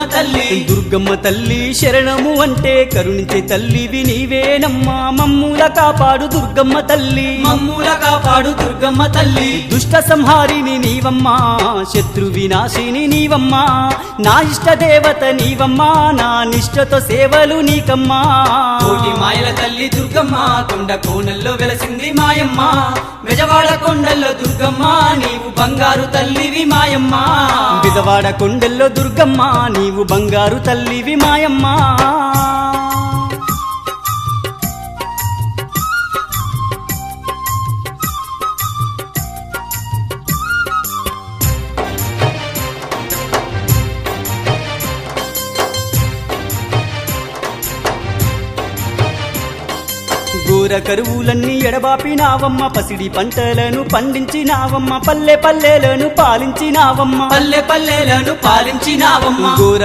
తల్లి దుర్గమ్మ తల్లి శరణము అంటే కరుణించే తల్లివి నీవేనమ్మా మమ్ముల కాపాడు దుర్గమ్మ తల్లి మమ్ముల కాపాడు దుర్గమ్మ తల్లి దుష్ట సంహారిని నీవమ్మా శత్రు వినాశిని నీవమ్మా నా ఇష్ట దేవత నీవమ్మా నా నిష్టతో సేవలు నీకమ్మా కోటి మాయల తల్లి దుర్గమ్మ కొండ కోనల్లో వెలసింది మాయమ్మ బెజవాడ కొండల్లో దుర్గమ్మ నీవు బంగారు తల్లివి మాయమ్మ బిజవాడ కొండల్లో దుర్గమ్మ నీవు బంగారు తల్లివి మాయమ్మా ఘోర కరువులన్నీ ఎడబాపినావమ్మ పసిడి పంటలను పండించినావమ్మ పల్లె పల్లెలను పాలించినావమ్మ పల్లె పల్లెలను పాలించినావమ్మ ఘోర